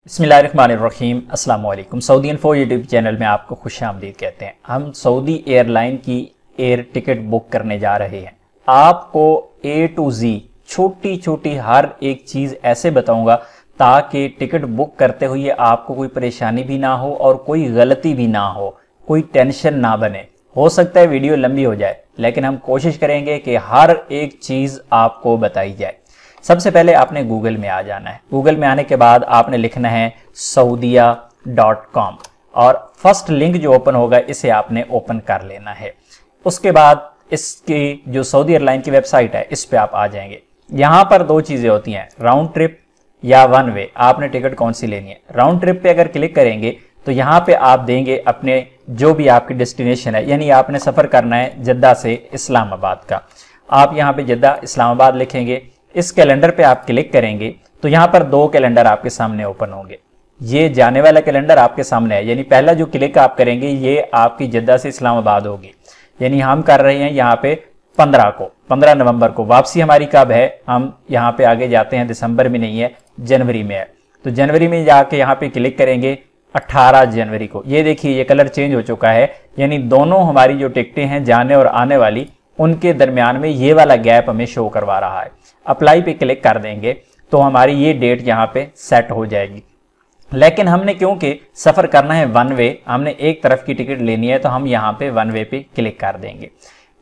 बिस्मिल्लाहिर्रहमानिर्रहीम अस्सलाम वालेकुम। सऊदी इन्फो यूट्यूब चैनल में आपको खुशामदीद कहते हैं। हम सऊदी एयरलाइन की एयर टिकट बुक करने जा रहे हैं। आपको A to Z छोटी छोटी हर एक चीज़ ऐसे बताऊंगा ताकि टिकट बुक करते हुए आपको कोई परेशानी भी ना हो और कोई गलती भी ना हो, कोई टेंशन ना बने। हो सकता है वीडियो लंबी हो जाए, लेकिन हम कोशिश करेंगे कि हर एक चीज़ आपको बताई जाए। सबसे पहले आपने गूगल में आ जाना है। गूगल में आने के बाद आपने लिखना है saudiya.com और फर्स्ट लिंक जो ओपन होगा इसे आपने ओपन कर लेना है। उसके बाद इसकी जो सऊदी एयरलाइन की वेबसाइट है इस पे आप आ जाएंगे। यहाँ पर दो चीज़ें होती हैं, राउंड ट्रिप या वन वे। आपने टिकट कौन सी लेनी है। राउंड ट्रिप पे अगर क्लिक करेंगे तो यहाँ पे आप देंगे अपने जो भी आपकी डेस्टिनेशन है, यानी आपने सफ़र करना है जद्दा से इस्लामाबाद का। आप यहाँ पे जद्दा इस्लामाबाद लिखेंगे। इस कैलेंडर पे आप क्लिक करेंगे तो यहाँ पर दो कैलेंडर आपके सामने ओपन होंगे। ये जाने वाला कैलेंडर आपके सामने है, यानी पहला जो क्लिक आप करेंगे ये आपकी जद्दा से इस्लामाबाद होगी। यानी हम कर रहे हैं यहाँ पे 15 नवंबर को। वापसी हमारी कब है, हम यहाँ पे आगे जाते हैं, दिसंबर में नहीं है, जनवरी में है। तो जनवरी में जाके यहाँ पे क्लिक करेंगे 18 जनवरी को। ये देखिए ये कलर चेंज हो चुका है, यानी दोनों हमारी जो टिकटें हैं जाने और आने वाली उनके दरमियान में ये वाला गैप हमें शो करवा रहा है। अप्लाई पे क्लिक कर देंगे तो हमारी ये डेट यहाँ पे सेट हो जाएगी। लेकिन हमने क्योंकि सफ़र करना है वन वे, हमने एक तरफ की टिकट लेनी है, तो हम यहाँ पे वन वे पे क्लिक कर देंगे।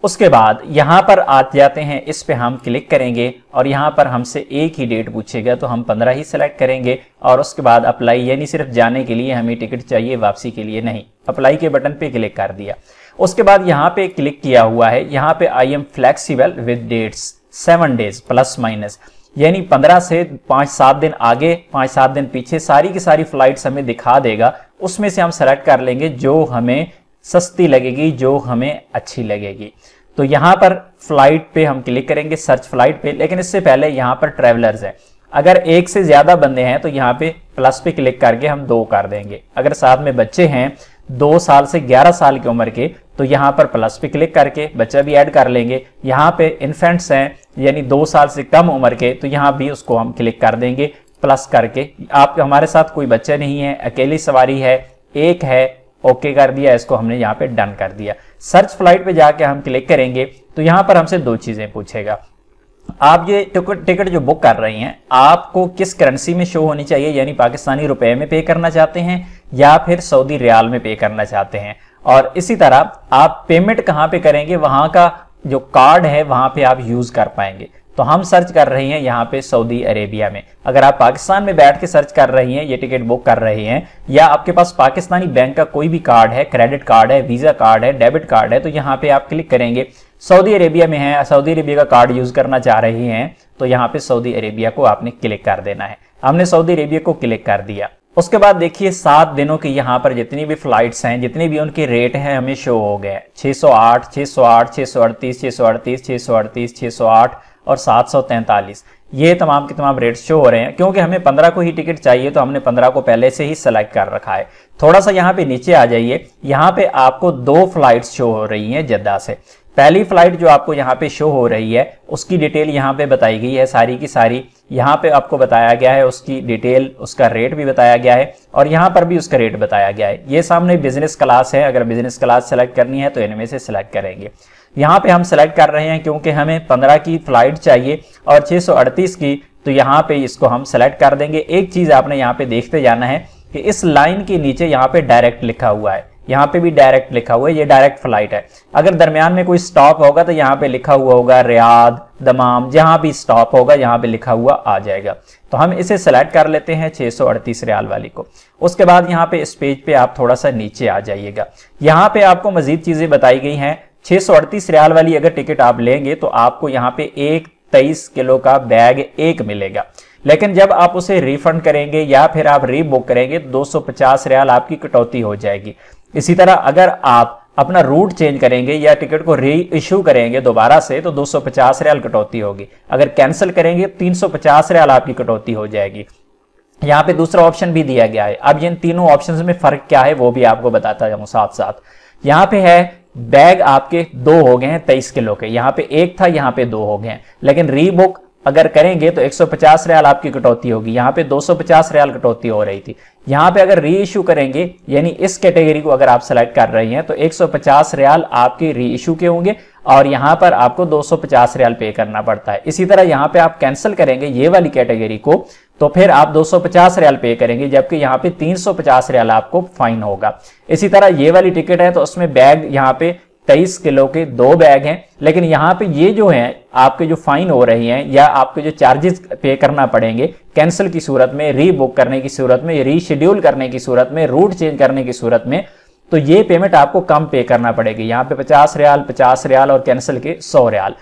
उसके बाद यहाँ पर आ जाते हैं, इस पे हम क्लिक करेंगे और यहाँ पर हमसे एक ही डेट पूछेगा तो हम 15 ही सिलेक्ट करेंगे। और उसके बाद अप्लाई, यानी सिर्फ जाने के लिए हमें टिकट चाहिए, वापसी के लिए नहीं। अप्लाई के बटन पे क्लिक कर दिया। उसके बाद यहाँ पे क्लिक किया हुआ है, यहाँ पे I am flexible with dates 7 days plus minus, यानी 15 से 5-7 दिन आगे 5-7 दिन पीछे सारी की सारी फ्लाइट्स हमें दिखा देगा। उसमें से हम सेलेक्ट कर लेंगे जो हमें सस्ती लगेगी, जो हमें अच्छी लगेगी। तो यहाँ पर फ्लाइट पे हम क्लिक करेंगे, सर्च फ्लाइट पे। लेकिन इससे पहले यहाँ पर ट्रैवलर्स हैं, अगर एक से ज्यादा बंदे हैं तो यहाँ पे प्लस पे क्लिक करके हम 2 कर देंगे। अगर साथ में बच्चे हैं 2 साल से 11 साल की उम्र के तो यहाँ पर प्लस पे क्लिक करके बच्चा भी ऐड कर लेंगे। यहाँ पे इन्फेंट्स हैं यानी 2 साल से कम उम्र के, तो यहाँ भी उसको हम क्लिक कर देंगे प्लस करके। आप हमारे साथ कोई बच्चा नहीं है, अकेली सवारी है, एक है, ओके कर दिया, इसको हमने यहाँ पे डन कर दिया। सर्च फ्लाइट पे जाके हम क्लिक करेंगे तो यहाँ पर हमसे 2 चीजें पूछेगा। आप ये टिकट जो बुक कर रही हैं आपको किस करेंसी में शो होनी चाहिए, यानी पाकिस्तानी रुपए में पे करना चाहते हैं या फिर सऊदी रियाल में पे करना चाहते हैं। और इसी तरह आप पेमेंट कहाँ पे करेंगे, वहां का जो कार्ड है वहां पे आप यूज कर पाएंगे। तो हम सर्च कर रहे हैं यहाँ पे सऊदी अरेबिया में। अगर आप पाकिस्तान में बैठ के सर्च कर रही हैं, ये टिकट बुक कर रहे हैं, या आपके पास पाकिस्तानी बैंक का कोई भी कार्ड है, क्रेडिट कार्ड है, वीजा कार्ड है, डेबिट कार्ड है, तो यहाँ पे आप क्लिक करेंगे। सऊदी अरेबिया में है, सऊदी अरेबिया का कार्ड यूज करना चाह रही हैं तो यहाँ पे सऊदी अरेबिया को आपने क्लिक कर देना है। हमने सऊदी अरेबिया को क्लिक कर दिया। उसके बाद देखिए 7 दिनों की यहाँ पर जितनी भी फ्लाइट्स हैं, जितने भी उनके रेट हैं हमें शो हो गए। 608, 608, 638, 638, 638, 608 और 743, ये तमाम के तमाम रेट शो हो रहे हैं। क्योंकि हमें 15 को ही टिकट चाहिए तो हमने 15 को पहले से ही सेलेक्ट कर रखा है। थोड़ा सा यहाँ पे नीचे आ जाइए, यहाँ पे आपको 2 फ्लाइट्स शो हो रही हैं जद्दा से। पहली फ्लाइट जो आपको यहाँ पे शो हो रही है उसकी डिटेल यहाँ पे बताई गई है, सारी की सारी यहाँ पे आपको बताया गया है, उसकी डिटेल, उसका रेट भी बताया गया है और यहाँ पर भी उसका रेट बताया गया है। ये सामने बिजनेस क्लास है, अगर बिजनेस क्लास सेलेक्ट करनी है तो इनमें से सेलेक्ट करेंगे। यहाँ पे हम सेलेक्ट कर रहे हैं क्योंकि हमें 15 की फ्लाइट चाहिए और 638 की, तो यहाँ पे इसको हम सेलेक्ट कर देंगे। एक चीज आपने यहाँ पे देखते जाना है कि इस लाइन के नीचे यहाँ पे डायरेक्ट लिखा हुआ है, यहाँ पे भी डायरेक्ट लिखा हुआ है, ये डायरेक्ट फ्लाइट है। अगर दरमियान में कोई स्टॉप होगा तो यहाँ पे लिखा हुआ होगा रियाद, दमाम, जहां भी स्टॉप होगा यहाँ पे लिखा हुआ आ जाएगा। तो हम इसे सेलेक्ट कर लेते हैं 638 रियाल वाली को। उसके बाद यहाँ पे इस पेज पे आप थोड़ा सा नीचे आ जाइएगा, यहाँ पे आपको मजीद चीजें बताई गई हैं। 638 रियाल वाली अगर टिकट आप लेंगे तो आपको यहाँ पे एक 23 किलो का बैग एक मिलेगा। लेकिन जब आप उसे रिफंड करेंगे या फिर आप रीबुक करेंगे 250 रियाल आपकी कटौती हो जाएगी। इसी तरह अगर आप अपना रूट चेंज करेंगे या टिकट को री इशू करेंगे दोबारा से तो 250 रियाल कटौती होगी। अगर कैंसिल करेंगे 350 रियाल आपकी कटौती हो जाएगी। यहाँ पे दूसरा ऑप्शन भी दिया गया है। अब इन तीनों ऑप्शंस में फर्क क्या है वो भी आपको बताता जाऊं साथ साथ। यहाँ पे है बैग आपके 2 हो गए हैं 23 किलो के, यहाँ पे 1 था, यहाँ पे 2 हो गए हैं। लेकिन रीबुक अगर करेंगे तो 150 रियाल आपकी कटौती होगी। यहाँ पे 250 रियाल कटौती हो रही थी। यहाँ पे अगर री इशू करेंगे, यानी इस कैटेगरी को अगर आप सेलेक्ट कर रही हैं, तो 150 रियाल आपके री इशू के होंगे और यहाँ पर आपको 250 रियाल पे करना पड़ता है। इसी तरह यहाँ पे आप कैंसिल करेंगे ये वाली कैटेगरी को, तो फिर आप 250 रियाल पे करेंगे, जबकि यहाँ पे 350 रियाल आपको फाइन होगा। इसी तरह ये वाली टिकट है तो उसमें बैग यहाँ पे 23 किलो के 2 बैग हैं, लेकिन यहाँ पे ये जो हैं आपके जो फाइन हो रही हैं या आपके जो चार्जेस पे करना पड़ेंगे कैंसिल की सूरत में, री बुक करने की सूरत में, रीशेड्यूल करने की सूरत में, रूट चेंज करने की सूरत में, तो ये पेमेंट आपको कम पे करना पड़ेगी। यहाँ पे 50 रियाल और कैंसिल के 100 रियाल।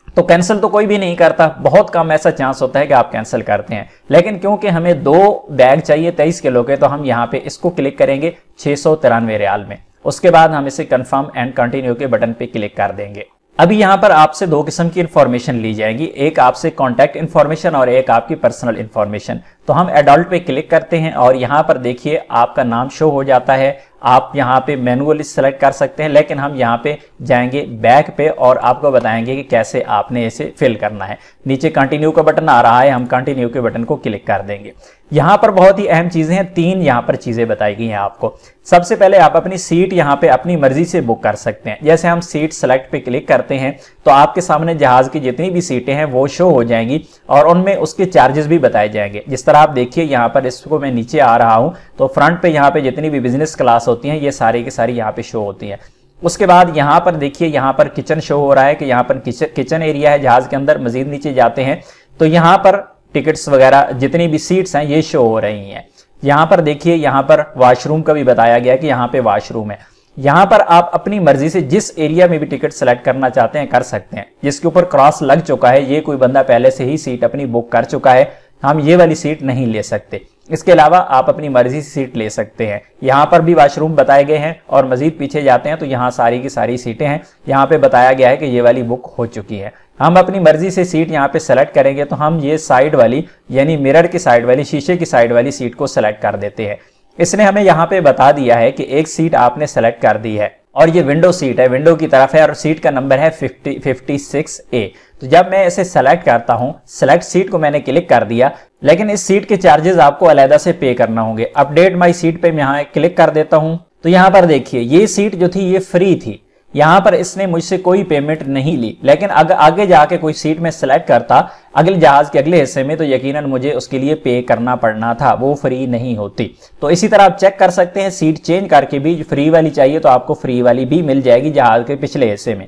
तो कैंसिल तो कोई भी नहीं करता, बहुत कम ऐसा चांस होता है कि आप कैंसिल करते हैं, लेकिन क्योंकि हमें 2 बैग चाहिए 23 किलो के, तो हम यहाँ पे इसको क्लिक करेंगे 693 रियाल में। उसके बाद हम इसे कंफर्म एंड कंटिन्यू के बटन पे क्लिक कर देंगे। अभी यहाँ पर आपसे 2 किस्म की इंफॉर्मेशन ली जाएगी, एक आपसे कॉन्टैक्ट इंफॉर्मेशन और एक आपकी पर्सनल इंफॉर्मेशन। तो हम एडल्ट पे क्लिक करते हैं और यहाँ पर देखिए आपका नाम शो हो जाता है। आप यहाँ पे मैनुअली सेलेक्ट कर सकते हैं, लेकिन हम यहाँ पे जाएंगे बैक पे और आपको बताएंगे कि कैसे आपने इसे फिल करना है। नीचे कंटिन्यू का बटन आ रहा है, हम कंटिन्यू के बटन को क्लिक कर देंगे। यहाँ पर बहुत ही अहम चीजें हैं, 3 यहाँ पर चीजें बताई गई हैं आपको। सबसे पहले आप अपनी सीट यहाँ पे अपनी मर्जी से बुक कर सकते हैं। जैसे हम सीट सेलेक्ट पे क्लिक करते हैं तो आपके सामने जहाज की जितनी भी सीटें हैं वो शो हो जाएंगी और उनमें उसके चार्जेस भी बताए जाएंगे। जिस तरह आप देखिए यहाँ पर, इसको मैं नीचे आ रहा हूँ तो फ्रंट पे यहाँ पे जितनी भी बिजनेस क्लास होती हैं ये सारी की सारी यहाँ पे शो होती हैं। उसके बाद यहाँ पर देखिए, यहाँ पर किचन शो हो रहा है कि यहाँ पर किचन एरिया है जहाज के अंदर। मजीद नीचे जाते हैं तो यहाँ पर टिकट्स वगैरह जितनी भी सीट्स हैं ये शो हो रही हैं। यहाँ पर देखिए, यहाँ पर वॉशरूम का भी बताया गया कि यहाँ पे वॉशरूम है। यहाँ पर आप अपनी मर्जी से जिस एरिया में भी टिकट सेलेक्ट करना चाहते हैं कर सकते हैं। जिसके ऊपर क्रॉस लग चुका है, ये कोई बंदा पहले से ही सीट अपनी बुक कर चुका है, हम ये वाली सीट नहीं ले सकते। इसके अलावा आप अपनी मर्जी से सीट ले सकते हैं। यहाँ पर भी वॉशरूम बताए गए हैं और मजीद पीछे जाते हैं तो यहाँ सारी की सारी सीटें हैं। यहाँ पे बताया गया है कि ये वाली बुक हो चुकी है। हम अपनी मर्जी से सीट यहाँ पे सेलेक्ट करेंगे तो हम ये साइड वाली, यानी मिरर की साइड वाली, शीशे की साइड वाली सीट को सेलेक्ट कर देते हैं। इसने हमें यहाँ पे बता दिया है कि एक सीट आपने सेलेक्ट कर दी है और ये विंडो सीट है, विंडो की तरफ है और सीट का नंबर है 56A। तो जब मैं इसे सेलेक्ट करता हूं, सेलेक्ट सीट को मैंने क्लिक कर दिया, लेकिन इस सीट के चार्जेस आपको अलग से पे करना होंगे। अपडेट माई सीट पे मैं यहाँ क्लिक कर देता हूं तो यहाँ पर देखिए ये सीट जो थी ये फ्री थी, यहाँ पर इसने मुझसे कोई पेमेंट नहीं ली। लेकिन अगर आगे जाके कोई सीट में सेलेक्ट करता अगले जहाज के अगले हिस्से में तो यकीनन मुझे उसके लिए पे करना पड़ना था, वो फ्री नहीं होती। तो इसी तरह आप चेक कर सकते हैं, सीट चेंज करके भी फ्री वाली चाहिए तो आपको फ्री वाली भी मिल जाएगी जहाज के पिछले हिस्से में।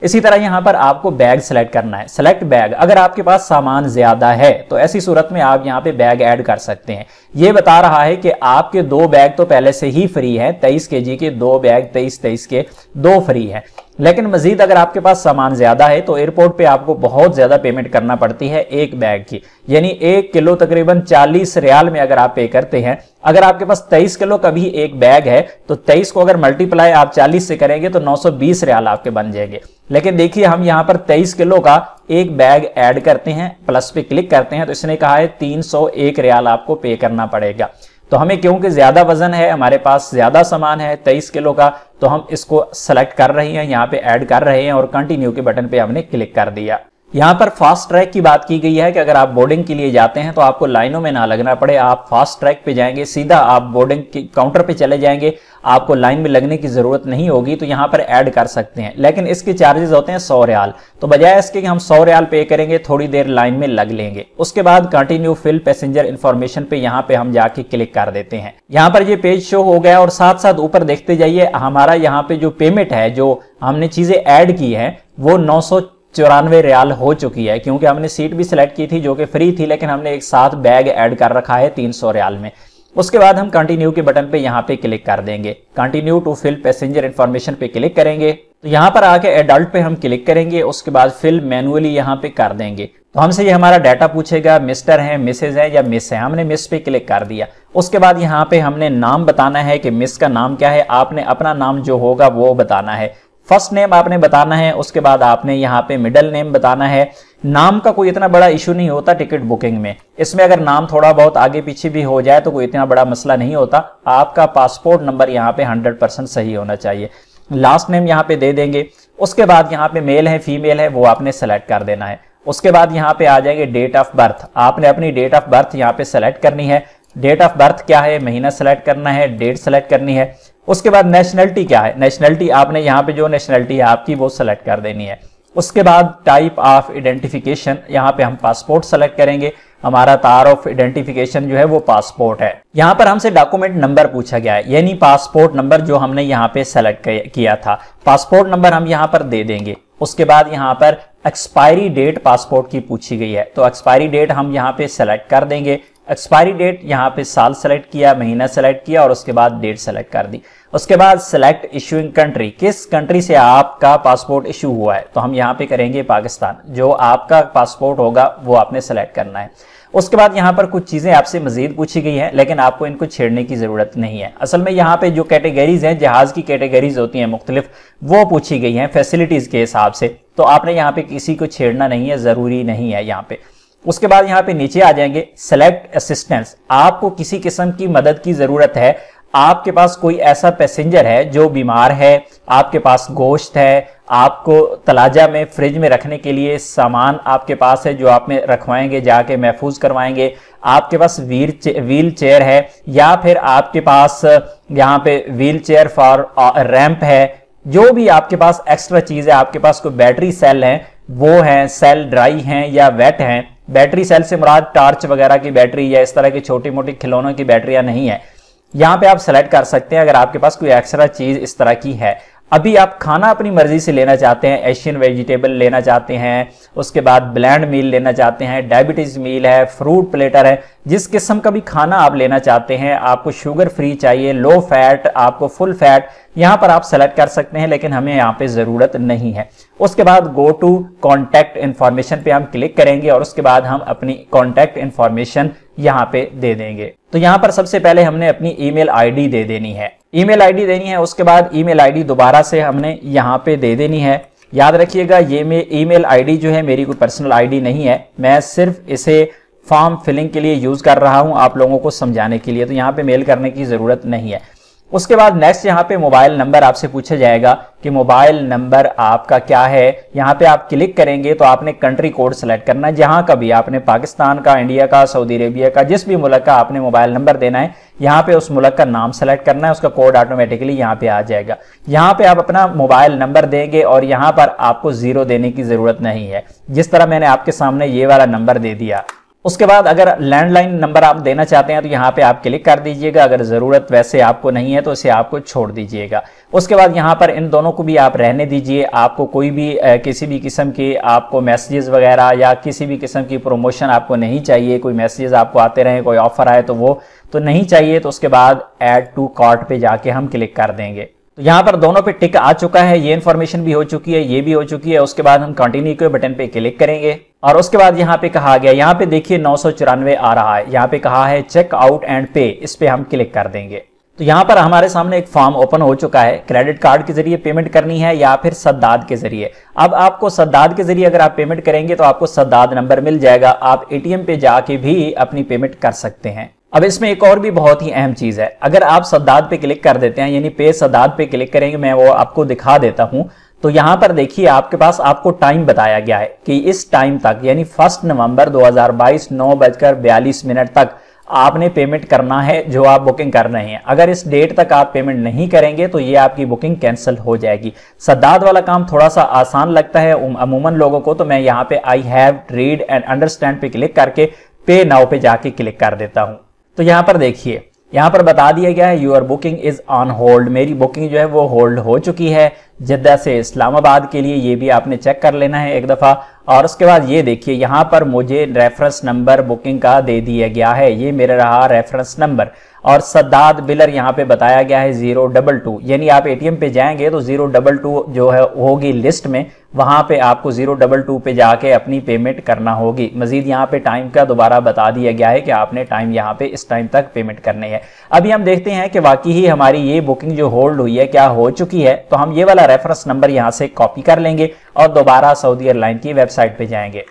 इसी तरह यहाँ पर आपको बैग सेलेक्ट करना है, सेलेक्ट बैग। अगर आपके पास सामान ज्यादा है तो ऐसी सूरत में आप यहाँ पे बैग ऐड कर सकते हैं। ये बता रहा है कि आपके 2 बैग तो पहले से ही फ्री हैं, 23 kg के 2 बैग 23 के 2 फ्री हैं। लेकिन मजीद अगर आपके पास सामान ज्यादा है तो एयरपोर्ट पे आपको बहुत ज्यादा पेमेंट करना पड़ती है एक बैग की, यानी 1 किलो तकरीबन 40 रियाल में अगर आप पे करते हैं। अगर आपके पास 23 किलो का भी एक बैग है तो 23 को अगर मल्टीप्लाई आप 40 से करेंगे तो 920 रियाल आपके बन जाएंगे। लेकिन देखिए हम यहाँ पर 23 किलो का एक बैग ऐड करते हैं, प्लस पे क्लिक करते हैं तो इसने कहा है 301 रियाल आपको पे करना पड़ेगा। तो हमें क्योंकि ज्यादा वजन है, हमारे पास ज्यादा सामान है 23 किलो का, तो हम इसको सेलेक्ट कर रहे हैं, यहाँ पे ऐड कर रहे हैं और कंटिन्यू के बटन पे हमने क्लिक कर दिया। यहाँ पर फास्ट ट्रैक की बात की गई है कि अगर आप बोर्डिंग के लिए जाते हैं तो आपको लाइनों में ना लगना पड़े, आप फास्ट ट्रैक पे जाएंगे, सीधा आप बोर्डिंग के काउंटर पे चले जाएंगे, आपको लाइन में लगने की जरूरत नहीं होगी। तो यहाँ पर ऐड कर सकते हैं, लेकिन इसके चार्जेस होते हैं 100 रियाल। तो बजाय इसके कि हम 100 रियाल पे करेंगे, थोड़ी देर लाइन में लग लेंगे। उसके बाद कंटिन्यू फिल पैसेंजर इन्फॉर्मेशन पे यहाँ पे हम जाके क्लिक कर देते हैं। यहाँ पर ये पेज शो हो गया और साथ साथ ऊपर देखते जाइए हमारा यहाँ पे जो पेमेंट है, जो हमने चीजें ऐड की है वो 994 रियाल हो चुकी है, क्योंकि हमने सीट भी सिलेक्ट की थी जो कि फ्री थी, लेकिन हमने एक साथ बैग ऐड कर रखा है 300 रियाल में। उसके बाद हम कंटिन्यू के बटन पे यहाँ पे क्लिक कर देंगे, continue to fill passenger information पे क्लिक करेंगे। तो यहाँ पर आके एडल्ट पे हम क्लिक करेंगे, उसके बाद फिल मैनुअली यहाँ पे कर देंगे। तो हमसे ये हमारा डाटा पूछेगा, मिस्टर है, मिसेज है या मिस है, हमने मिस पे क्लिक कर दिया। उसके बाद यहाँ पे हमने नाम बताना है कि मिस का नाम क्या है, आपने अपना नाम जो होगा वो बताना है। फर्स्ट नेम आपने बताना है, उसके बाद आपने यहाँ पे मिडिल नेम बताना है। नाम का कोई इतना बड़ा इशू नहीं होता टिकट बुकिंग में, इसमें अगर नाम थोड़ा बहुत आगे पीछे भी हो जाए तो कोई इतना बड़ा मसला नहीं होता। आपका पासपोर्ट नंबर यहाँ पे 100% सही होना चाहिए। लास्ट नेम यहाँ पे दे देंगे। उसके बाद यहाँ पे मेल है फीमेल है वो आपने सेलेक्ट कर देना है। उसके बाद यहाँ पे आ जाएंगे डेट ऑफ बर्थ। आपने अपनी डेट ऑफ बर्थ यहाँ पे सेलेक्ट करनी है। डेट ऑफ बर्थ क्या है, महीना सेलेक्ट करना है, डेट सेलेक्ट करनी है। उसके बाद नेशनलिटी क्या है, नेशनलिटी आपने यहाँ पे जो नेशनलिटी है आपकी वो सेलेक्ट कर देनी है। उसके बाद टाइप ऑफ आइडेंटिफिकेशन, यहाँ पे हम पासपोर्ट सेलेक्ट करेंगे। हमारा तार ऑफ आइडेंटिफिकेशन जो है वो पासपोर्ट है। यहाँ पर हमसे डॉक्यूमेंट नंबर पूछा गया है, यानी पासपोर्ट नंबर जो हमने यहाँ पे सेलेक्ट किया था, पासपोर्ट नंबर हम यहाँ पर दे देंगे। उसके बाद यहाँ पर एक्सपायरी डेट पासपोर्ट की पूछी गई है, तो एक्सपायरी डेट हम यहाँ पे सेलेक्ट कर देंगे। एक्सपायरी डेट यहाँ पे साल सेलेक्ट किया, महीना सेलेक्ट किया और उसके बाद डेट सेलेक्ट कर दी। उसके बाद सेलेक्ट इशूइंग कंट्री, किस कंट्री से आपका पासपोर्ट इशू हुआ है, तो हम यहाँ पे करेंगे पाकिस्तान। जो आपका पासपोर्ट होगा वो आपने सेलेक्ट करना है। उसके बाद यहाँ पर कुछ चीजें आपसे मजीद पूछी गई हैं, लेकिन आपको इनको छेड़ने की जरूरत नहीं है। असल में यहाँ पे जो कैटेगरीज हैं, जहाज की कैटेगरीज होती हैं मुख्तलिफ, वो पूछी गई हैं फैसिलिटीज के हिसाब से, तो आपने यहाँ पे किसी को छेड़ना नहीं है, जरूरी नहीं है यहाँ पे। उसके बाद यहाँ पे नीचे आ जाएंगे सेलेक्ट असिस्टेंस, आपको किसी किस्म की मदद की जरूरत है, आपके पास कोई ऐसा पैसेंजर है जो बीमार है, आपके पास गोश्त है, आपको तलाजा में फ्रिज में रखने के लिए सामान आपके पास है जो आप में रखवाएंगे, जाके महफूज करवाएंगे, आपके पास व्हील चेयर है, या फिर आपके पास यहाँ पे व्हील चेयर फॉर रैंप है, जो भी आपके पास एक्स्ट्रा चीज है, आपके पास कोई बैटरी सेल है, वो है सेल ड्राई हैं या वेट हैं। बैटरी सेल से मुराद टार्च वगैरह की बैटरी या इस तरह की छोटी मोटी खिलौनों की बैटरियां नहीं है। यहाँ पे आप सेलेक्ट कर सकते हैं अगर आपके पास कोई एक्स्ट्रा चीज इस तरह की है। अभी आप खाना अपनी मर्जी से लेना चाहते हैं, एशियन वेजिटेबल लेना चाहते हैं, उसके बाद ब्लैंड मील लेना चाहते हैं, डायबिटीज मील है, फ्रूट प्लेटर है, जिस किस्म का भी खाना आप लेना चाहते हैं, आपको शुगर फ्री चाहिए, लो फैट, आपको फुल फैट, यहाँ पर आप सेलेक्ट कर सकते हैं, लेकिन हमें यहाँ पे जरूरत नहीं है। उसके बाद गो टू कॉन्टैक्ट इन्फॉर्मेशन पे हम क्लिक करेंगे और उसके बाद हम अपनी कॉन्टैक्ट इन्फॉर्मेशन यहाँ पे दे देंगे। तो यहाँ पर सबसे पहले हमने अपनी ईमेल आईडी दे देनी है, ईमेल आईडी देनी है। उसके बाद ईमेल आईडी दोबारा से हमने यहाँ पे दे देनी है। याद रखिएगा ये ईमेल आईडी जो है मेरी कोई पर्सनल आईडी नहीं है, मैं सिर्फ इसे फॉर्म फिलिंग के लिए यूज कर रहा हूं आप लोगों को समझाने के लिए, तो यहाँ पे मेल करने की जरूरत नहीं है। उसके बाद नेक्स्ट यहाँ पे मोबाइल नंबर आपसे पूछा जाएगा कि मोबाइल नंबर आपका क्या है। यहाँ पे आप क्लिक करेंगे तो आपने कंट्री कोड सेलेक्ट करना है, जहां का भी आपने पाकिस्तान का, इंडिया का, सऊदी अरेबिया का, जिस भी मुल्क का आपने मोबाइल नंबर देना है, यहाँ पे उस मुल्क का नाम सेलेक्ट करना है, उसका कोड ऑटोमेटिकली यहाँ पे आ जाएगा। यहाँ पे आप अपना मोबाइल नंबर देंगे और यहाँ पर आपको 0 देने की जरूरत नहीं है, जिस तरह मैंने आपके सामने ये वाला नंबर दे दिया। उसके बाद अगर लैंडलाइन नंबर आप देना चाहते हैं तो यहाँ पे आप क्लिक कर दीजिएगा, अगर जरूरत वैसे आपको नहीं है तो इसे आपको छोड़ दीजिएगा। उसके बाद यहाँ पर इन दोनों को भी आप रहने दीजिए, आपको कोई भी किसी भी किस्म के आपको मैसेजेस वगैरह या किसी भी किस्म की प्रमोशन आपको नहीं चाहिए, कोई मैसेजेस आपको आते रहे, कोई ऑफर आए तो वो तो नहीं चाहिए। तो उसके बाद ऐड टू कार्ट पे जाके हम क्लिक कर देंगे। तो यहाँ पर दोनों पे टिक आ चुका है, ये इन्फॉर्मेशन भी हो चुकी है, ये भी हो चुकी है। उसके बाद हम कंटिन्यू के बटन पे क्लिक करेंगे और उसके बाद यहाँ पे कहा गया, यहाँ पे देखिए 994 आ रहा है, यहाँ पे कहा है चेक आउट एंड पे, इस पे हम क्लिक कर देंगे। तो यहाँ पर हमारे सामने एक फॉर्म ओपन हो चुका है, क्रेडिट कार्ड के जरिए पेमेंट करनी है या फिर सद्दाद के जरिए। अब आपको सद्दाद के जरिए अगर आप पेमेंट करेंगे तो आपको सद्दाद नंबर मिल जाएगा, आप एटीएम पे जाके भी अपनी पेमेंट कर सकते हैं। अब इसमें एक और भी बहुत ही अहम चीज है, अगर आप सद्दाद पे क्लिक कर देते हैं, यानी पे सद्दाद पे क्लिक करेंगे, मैं वो आपको दिखा देता हूं। तो यहां पर देखिए आपके पास आपको टाइम बताया गया है कि इस टाइम तक, यानी 1 नवंबर 2022 9:42 तक आपने पेमेंट करना है जो आप बुकिंग कर रहे हैं। अगर इस डेट तक आप पेमेंट नहीं करेंगे तो ये आपकी बुकिंग कैंसिल हो जाएगी। सद्दाद वाला काम थोड़ा सा आसान लगता है अमूमन लोगों को, तो मैं यहाँ पे I have read and understand पे क्लिक करके पे नाउ पे जाके क्लिक कर देता हूं। तो यहाँ पर देखिए, यहाँ पर बता दिया गया है your booking is on hold, मेरी बुकिंग जो है वो होल्ड हो चुकी है जद्दा से इस्लामाबाद के लिए, ये भी आपने चेक कर लेना है एक दफा। और उसके बाद ये देखिए यहाँ पर मुझे रेफरेंस नंबर बुकिंग का दे दिया गया है, ये मेरा रहा रेफरेंस नंबर। और सद्दाद बिलर यहाँ पे बताया गया है 022, यानी आप एटीएम पे जाएंगे तो 022 जो है होगी लिस्ट में, वहां पे आपको 022 पे जाके अपनी पेमेंट करना होगी। मजीद यहाँ पे टाइम का दोबारा बता दिया गया है कि आपने टाइम यहाँ पे इस टाइम तक पेमेंट करनी है। अभी हम देखते हैं कि वाकई ही हमारी ये बुकिंग जो होल्ड हुई है क्या हो चुकी है। तो हम ये वाला रेफरेंस नंबर यहाँ से कॉपी कर लेंगे और दोबारा सऊदी एयरलाइन की वेबसाइट पे जाएंगे।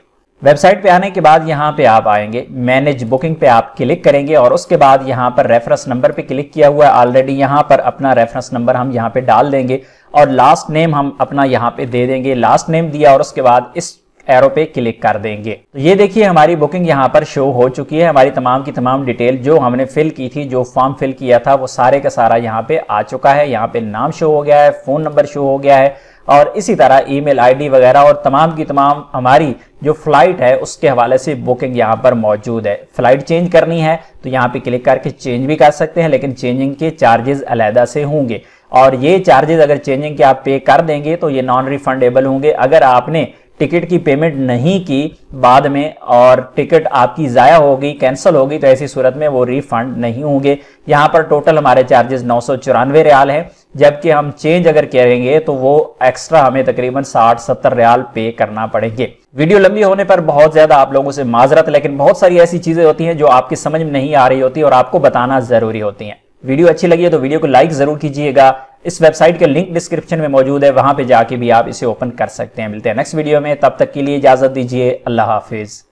वेबसाइट पे आने के बाद यहाँ पे आप आएंगे, मैनेज बुकिंग पे आप क्लिक करेंगे और उसके बाद यहाँ पर रेफरेंस नंबर पे क्लिक किया हुआ है ऑलरेडी, यहाँ पर अपना रेफरेंस नंबर हम यहाँ पे डाल देंगे और लास्ट नेम हम अपना यहाँ पे दे देंगे। लास्ट नेम दिया और उसके बाद इस एरो पे क्लिक कर देंगे। तो ये देखिए हमारी बुकिंग यहाँ पर शो हो चुकी है। हमारी तमाम की तमाम डिटेल जो हमने फिल की थी, जो फॉर्म फिल किया था, वो सारे का सारा यहाँ पे आ चुका है। यहाँ पे नाम शो हो गया है, फोन नंबर शो हो गया है और इसी तरह ईमेल आईडी वगैरह और तमाम की तमाम हमारी जो फ्लाइट है उसके हवाले से बुकिंग यहाँ पर मौजूद है। फ्लाइट चेंज करनी है तो यहाँ पे क्लिक करके चेंज भी कर सकते हैं, लेकिन चेंजिंग के चार्जेस अलहदा से होंगे और ये चार्जेस अगर चेंजिंग के आप पे कर देंगे तो ये नॉन रिफंडेबल होंगे। अगर आपने टिकट की पेमेंट नहीं की बाद में और टिकट आपकी ज़ाया हो गई, कैंसिल हो गई, तो ऐसी सूरत में वो रिफंड नहीं होंगे। यहाँ पर टोटल हमारे चार्जेस 994 रियाल है, जबकि हम चेंज अगर करेंगे तो वो एक्स्ट्रा हमें तकरीबन 60-70 रियाल पे करना पड़ेंगे। वीडियो लंबी होने पर बहुत ज्यादा आप लोगों से माजरत, लेकिन बहुत सारी ऐसी चीजें होती हैं जो आपकी समझ में नहीं आ रही होती और आपको बताना जरूरी होती हैं। वीडियो अच्छी लगी है तो वीडियो को लाइक जरूर कीजिएगा। इस वेबसाइट के लिंक डिस्क्रिप्शन में मौजूद है, वहां पे जाके भी आप इसे ओपन कर सकते हैं। मिलते हैं नेक्स्ट वीडियो में, तब तक के लिए इजाजत दीजिए। अल्लाह हाफिज।